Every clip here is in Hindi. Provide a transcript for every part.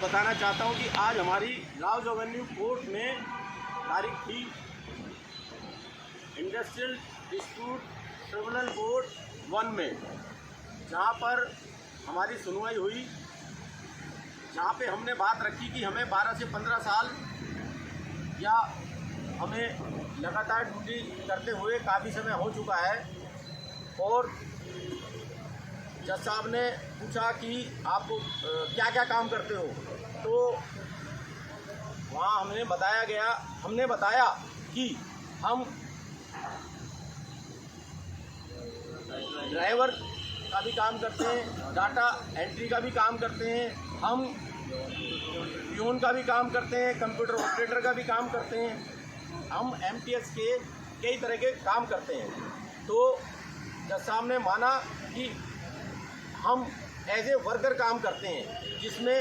बताना चाहता हूं कि आज हमारी लॉज एवेन्यू कोर्ट में तारीख थी इंडस्ट्रियल डिस्प्यूट ट्रिब्यूनल बोर्ड 1 में, जहां पर हमारी सुनवाई हुई, जहां पे हमने बात रखी कि हमें 12 से 15 साल या हमें लगातार ड्यूटी करते हुए काफ़ी समय हो चुका है। और जज साहब ने पूछा कि आप क्या क्या काम करते हो, तो वहाँ हमने बताया कि हम ड्राइवर का भी काम करते हैं, डाटा एंट्री का भी काम करते हैं, हम पियून का भी काम करते हैं, कंप्यूटर ऑपरेटर का भी काम करते हैं, हम एमटीएस के कई तरह के काम करते हैं। तो जज साहब ने माना कि हम एज ए वर्कर काम करते हैं, जिसमें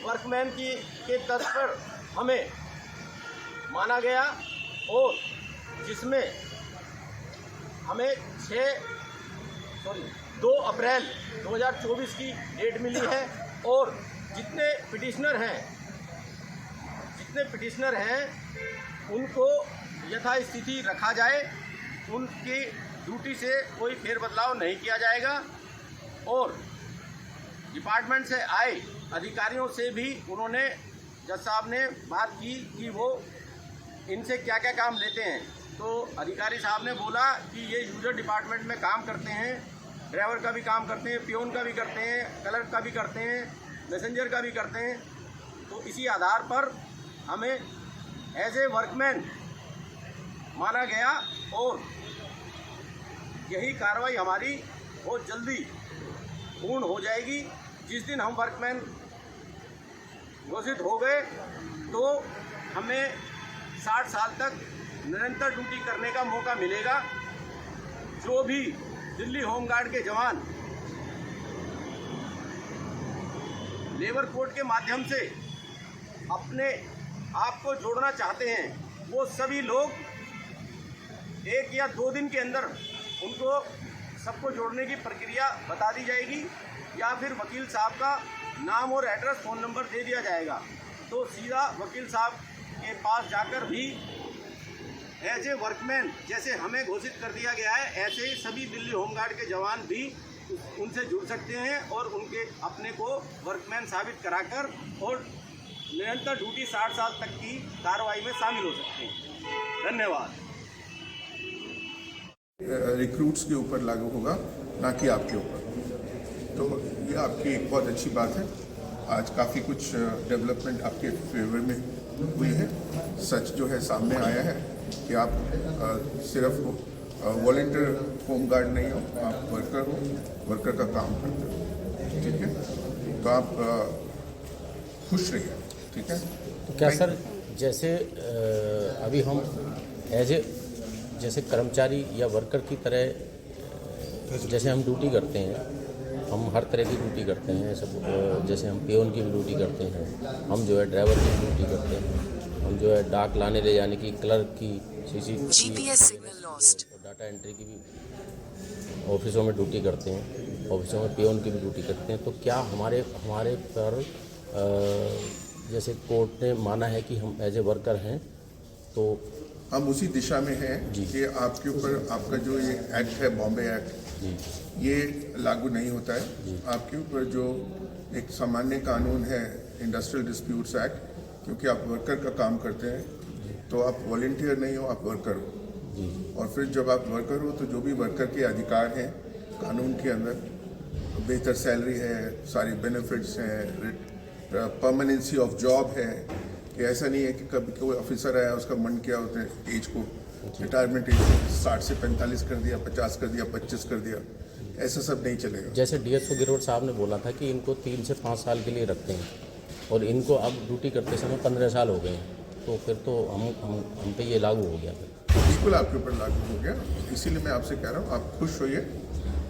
वर्कमैन के तर्ज पर हमें माना गया और जिसमें हमें 2 अप्रैल 2024 की डेट मिली है। और जितने पिटिशनर हैं उनको यथास्थिति रखा जाए, उनकी ड्यूटी से कोई फेरबदलाव नहीं किया जाएगा। और डिपार्टमेंट से आए अधिकारियों से भी उन्होंने जज साहब ने बात की कि वो इनसे क्या क्या काम लेते हैं। तो अधिकारी साहब ने बोला कि ये यूजर डिपार्टमेंट में काम करते हैं, ड्राइवर का भी काम करते हैं, पियून का भी करते हैं, क्लर्क का भी करते हैं, मैसेंजर का भी करते हैं। तो इसी आधार पर हमें एज ए वर्कमैन माना गया और यही कार्रवाई हमारी बहुत जल्दी पूर्ण हो जाएगी। जिस दिन हम वर्कमैन घोषित हो गए तो हमें 60 साल तक निरंतर ड्यूटी करने का मौका मिलेगा। जो भी दिल्ली होमगार्ड के जवान लेबर कोड के माध्यम से अपने आप को जोड़ना चाहते हैं, वो सभी लोग 1 या 2 दिन के अंदर उनको सबको जोड़ने की प्रक्रिया बता दी जाएगी, या फिर वकील साहब का नाम और एड्रेस, फ़ोन नंबर दे दिया जाएगा। तो सीधा वकील साहब के पास जाकर भी एज ए वर्कमैन जैसे हमें घोषित कर दिया गया है, ऐसे ही सभी दिल्ली होमगार्ड के जवान भी उनसे जुड़ सकते हैं और उनके अपने को वर्कमैन साबित कराकर और निरंतर ड्यूटी 60 साल तक की कार्रवाई में शामिल हो सकते हैं। धन्यवाद। रिक्रूट्स के ऊपर लागू होगा, ना कि आपके ऊपर। तो ये आपकी एक बहुत अच्छी बात है। आज काफ़ी कुछ डेवलपमेंट आपके फेवर में हुई है। सच जो है सामने आया है कि आप सिर्फ वॉलंटियर होमगार्ड नहीं हो, आप वर्कर हो, वर्कर का काम करते हो। ठीक है, तो आप खुश रहिए। ठीक है। तो क्या सर, जैसे अभी हम एज ए जैसे कर्मचारी या वर्कर की तरह जैसे हम ड्यूटी करते हैं, हम हर तरह की ड्यूटी करते हैं, सब जैसे हम पियून की भी ड्यूटी करते हैं, हम जो है ड्राइवर की भी ड्यूटी करते हैं, हम जो है डाक लाने ले जाने की, क्लर्क की, GPS signal lost, data entry की भी ऑफिसों में ड्यूटी करते हैं, ऑफिसों में पियून की भी ड्यूटी करते हैं। तो क्या हमारे पर जैसे कोर्ट ने माना है कि हम एज ए वर्कर हैं, तो हम उसी दिशा में हैं कि आपके ऊपर आपका जो ये एक्ट है, बॉम्बे एक्ट, ये लागू नहीं होता है। आपके ऊपर जो एक सामान्य कानून है, इंडस्ट्रियल डिस्प्यूट्स एक्ट, क्योंकि आप वर्कर का काम करते हैं तो आप वॉलंटियर नहीं हो, आप वर्कर हो। और फिर जब आप वर्कर हो तो जो भी वर्कर के अधिकार हैं कानून के अंदर, बेहतर सैलरी है, सारी बेनिफिट्स हैं, परमानेंसी ऑफ जॉब है, कि ऐसा नहीं है कि कभी कोई ऑफिसर आया उसका मन किया होता है एज को, रिटायरमेंट एज 60 से 45 कर दिया, 50 कर दिया, 25 कर दिया, ऐसा सब नहीं चलेगा। जैसे DSO गिरोड साहब ने बोला था कि इनको 3 से 5 साल के लिए रखते हैं और इनको अब ड्यूटी करते समय 15 साल हो गए हैं, तो फिर तो हम पे ये लागू हो गया। बिल्कुल आपके ऊपर लागू हो गया, इसीलिए मैं आपसे कह रहा हूँ आप खुश होइए।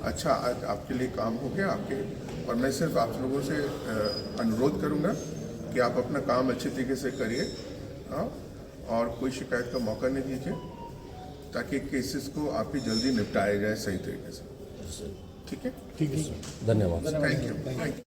अच्छा, आज आपके लिए काम हो गया आपके, और मैं सिर्फ आप लोगों से अनुरोध करूँगा कि आप अपना काम अच्छे तरीके से करिए, और कोई शिकायत का मौका नहीं दीजिए, ताकि केसेस को आप ही जल्दी निपटाया जाए सही तरीके से। ठीक है, धन्यवाद। Thank you.